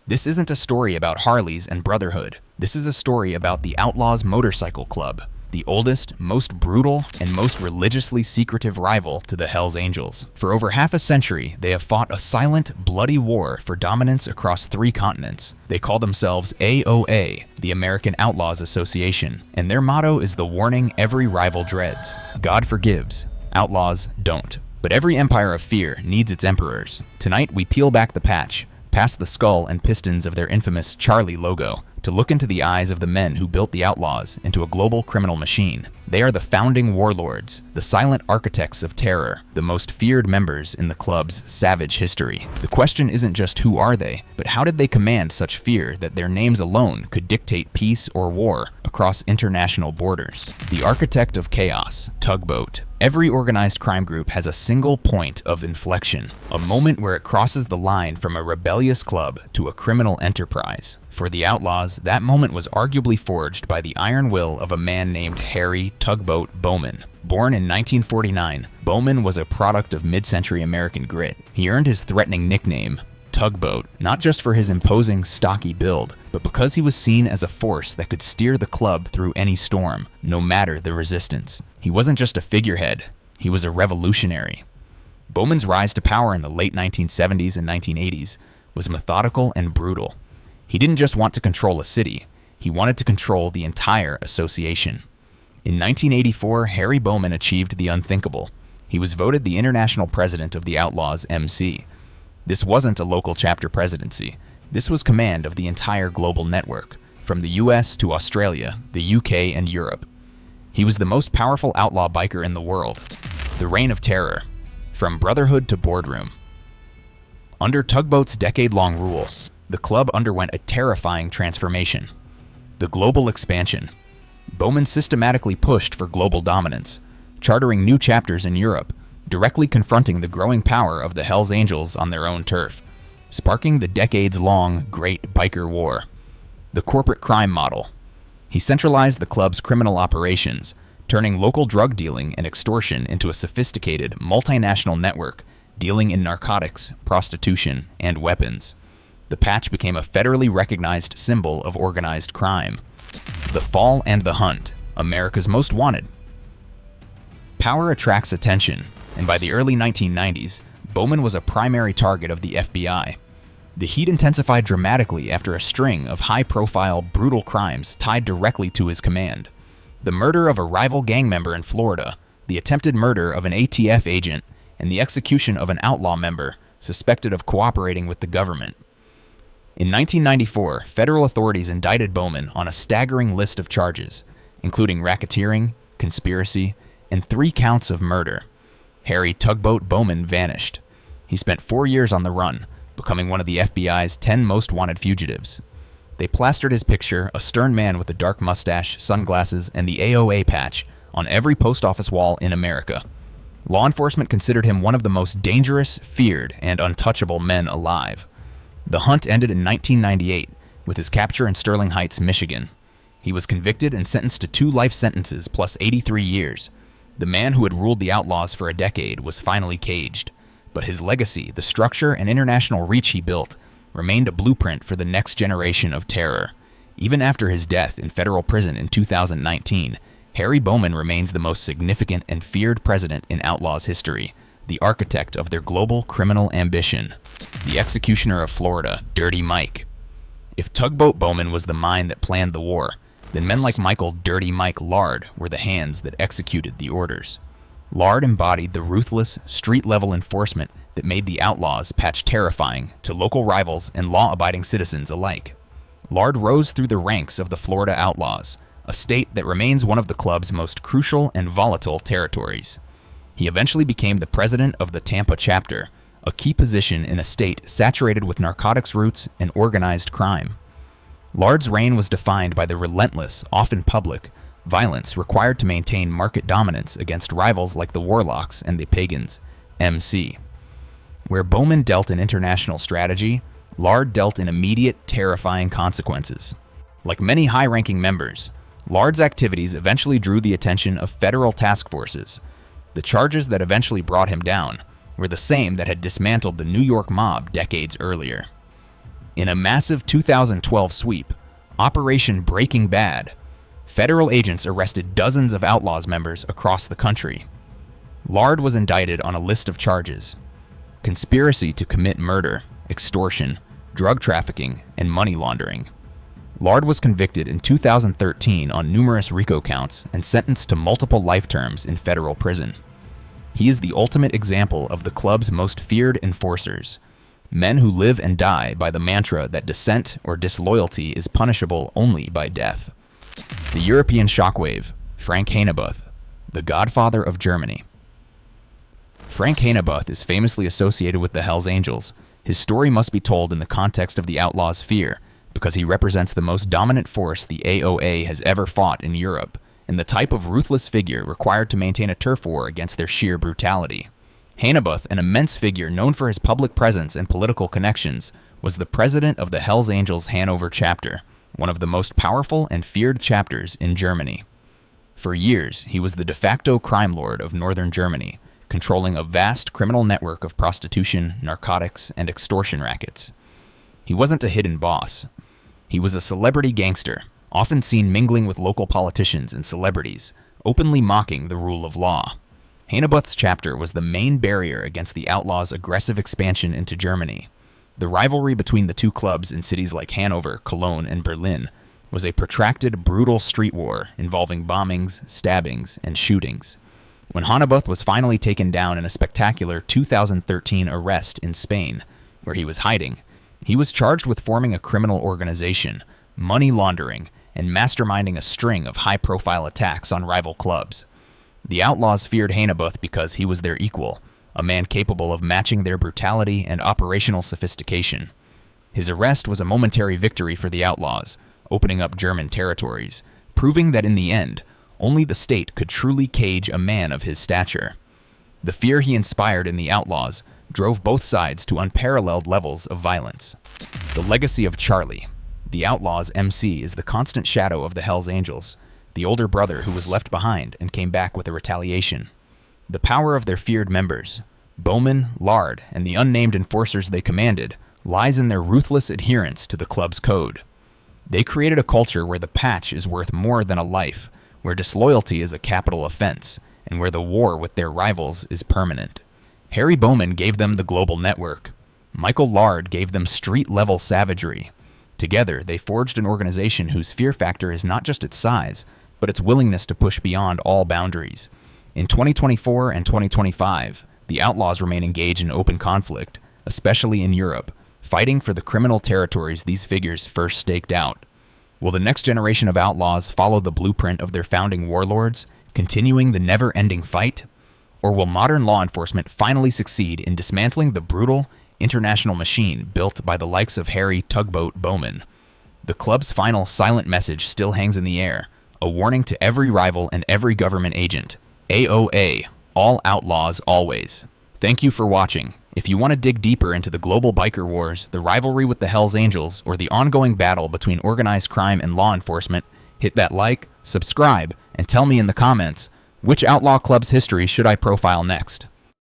This isn't a story about Harleys and brotherhood. This is a story about the Outlaws Motorcycle Club, the oldest, most brutal, and most religiously secretive rival to the Hells Angels. For over half a century, they have fought a silent, bloody war for dominance across 3 continents. They call themselves AOA, the American Outlaws Association, and their motto is the warning every rival dreads: God forgives, outlaws don't. But every empire of fear needs its emperors. Tonight, we peel back the patch, past the skull and pistons of their infamous Charlie logo, to look into the eyes of the men who built the Outlaws into a global criminal machine. They are the founding warlords, the silent architects of terror, the most feared members in the club's savage history. The question isn't just who are they, but how did they command such fear that their names alone could dictate peace or war across international borders? The architect of chaos, Tugboat. Every organized crime group has a single point of inflection, a moment where it crosses the line from a rebellious club to a criminal enterprise. For the Outlaws, that moment was arguably forged by the iron will of a man named Harry Tugboat Bowman. Born in 1949, Bowman was a product of mid-century American grit. He earned his threatening nickname, Tugboat, not just for his imposing, stocky build, but because he was seen as a force that could steer the club through any storm, no matter the resistance. He wasn't just a figurehead, he was a revolutionary. Bowman's rise to power in the late 1970s and 1980s was methodical and brutal. He didn't just want to control a city, he wanted to control the entire association. In 1984, Harry Bowman achieved the unthinkable. He was voted the international president of the Outlaws MC. This wasn't a local chapter presidency. This was command of the entire global network, from the US to Australia, the UK, and Europe. He was the most powerful outlaw biker in the world. The reign of terror, from brotherhood to boardroom. Under Tugboat's decade-long rule, the club underwent a terrifying transformation. The global expansion. Bowman systematically pushed for global dominance, chartering new chapters in Europe, directly confronting the growing power of the Hells Angels on their own turf, sparking the decades-long Great Biker War. The corporate crime model. He centralized the club's criminal operations, turning local drug dealing and extortion into a sophisticated, multinational network dealing in narcotics, prostitution, and weapons. The patch became a federally recognized symbol of organized crime. The Fall and the Hunt, America's Most Wanted. Power attracts attention, and by the early 1990s, Bowman was a primary target of the FBI. The heat intensified dramatically after a string of high-profile, brutal crimes tied directly to his command. The murder of a rival gang member in Florida, the attempted murder of an ATF agent, and the execution of an outlaw member suspected of cooperating with the government. In 1994, federal authorities indicted Bowman on a staggering list of charges, including racketeering, conspiracy, and 3 counts of murder. Harry Tugboat Bowman vanished. He spent 4 years on the run, becoming one of the FBI's 10 most wanted fugitives. They plastered his picture, a stern man with a dark mustache, sunglasses, and the AOA patch, on every post office wall in America. Law enforcement considered him one of the most dangerous, feared, and untouchable men alive. The hunt ended in 1998 with his capture in Sterling Heights, Michigan. He was convicted and sentenced to 2 life sentences plus 83 years. The man who had ruled the Outlaws for a decade was finally caged, but his legacy, the structure and international reach he built, remained a blueprint for the next generation of terror. Even after his death in federal prison in 2019, Harry Bowman remains the most significant and feared president in Outlaws history, the architect of their global criminal ambition, the executioner of Florida, Dirty Mike. If Tugboat Bowman was the mind that planned the war, then men like Michael Dirty Mike Lard were the hands that executed the orders. Lard embodied the ruthless, street-level enforcement that made the Outlaws patch terrifying to local rivals and law-abiding citizens alike. Lard rose through the ranks of the Florida Outlaws, a state that remains one of the club's most crucial and volatile territories. He eventually became the president of the Tampa chapter, a key position in a state saturated with narcotics roots and organized crime. Lard's reign was defined by the relentless, often public, violence required to maintain market dominance against rivals like the Warlocks and the Pagans, MC. Where Bowman dealt in international strategy, Lard dealt in immediate, terrifying consequences. Like many high-ranking members, Lard's activities eventually drew the attention of federal task forces. The charges that eventually brought him down were the same that had dismantled the New York mob decades earlier. In a massive 2012 sweep, Operation Breaking Bad, federal agents arrested dozens of Outlaws members across the country. Lard was indicted on a list of charges: conspiracy to commit murder, extortion, drug trafficking, and money laundering. Lard was convicted in 2013 on numerous RICO counts and sentenced to multiple life terms in federal prison. He is the ultimate example of the club's most feared enforcers, men who live and die by the mantra that dissent or disloyalty is punishable only by death. The European shockwave, Frank Hanebuth, the godfather of Germany. Frank Hanebuth is famously associated with the Hells Angels. His story must be told in the context of the Outlaws' fear, because he represents the most dominant force the AOA has ever fought in Europe, and the type of ruthless figure required to maintain a turf war against their sheer brutality. Hanebuth, an immense figure known for his public presence and political connections, was the president of the Hells Angels Hanover chapter, one of the most powerful and feared chapters in Germany. For years, he was the de facto crime lord of northern Germany, controlling a vast criminal network of prostitution, narcotics, and extortion rackets. He wasn't a hidden boss. He was a celebrity gangster, often seen mingling with local politicians and celebrities, openly mocking the rule of law. Hanebuth's chapter was the main barrier against the Outlaws' aggressive expansion into Germany. The rivalry between the two clubs in cities like Hanover, Cologne, and Berlin was a protracted, brutal street war involving bombings, stabbings, and shootings. When Hanebuth was finally taken down in a spectacular 2013 arrest in Spain, where he was hiding, he was charged with forming a criminal organization, money laundering, and masterminding a string of high-profile attacks on rival clubs. The Outlaws feared Hanebuth because he was their equal, a man capable of matching their brutality and operational sophistication. His arrest was a momentary victory for the Outlaws, opening up German territories, proving that in the end, only the state could truly cage a man of his stature. The fear he inspired in the Outlaws drove both sides to unparalleled levels of violence. The legacy of Charlie. The Outlaws MC is the constant shadow of the Hells Angels, the older brother who was left behind and came back with a retaliation. The power of their feared members, Bowman, Lard, and the unnamed enforcers they commanded, lies in their ruthless adherence to the club's code. They created a culture where the patch is worth more than a life, where disloyalty is a capital offense, and where the war with their rivals is permanent. Harry Bowman gave them the global network. Michael Lard gave them street-level savagery. Together, they forged an organization whose fear factor is not just its size, but its willingness to push beyond all boundaries. In 2024 and 2025, the Outlaws remain engaged in open conflict, especially in Europe, fighting for the criminal territories these figures first staked out. Will the next generation of Outlaws follow the blueprint of their founding warlords, continuing the never-ending fight? Or will modern law enforcement finally succeed in dismantling the brutal, international machine built by the likes of Harry Tugboat Bowman? The club's final silent message still hangs in the air, a warning to every rival and every government agent. AOA, all outlaws always. Thank you for watching. If you want to dig deeper into the global biker wars, the rivalry with the Hells Angels, or the ongoing battle between organized crime and law enforcement, hit that like, subscribe, and tell me in the comments, which outlaw club's history should I profile next?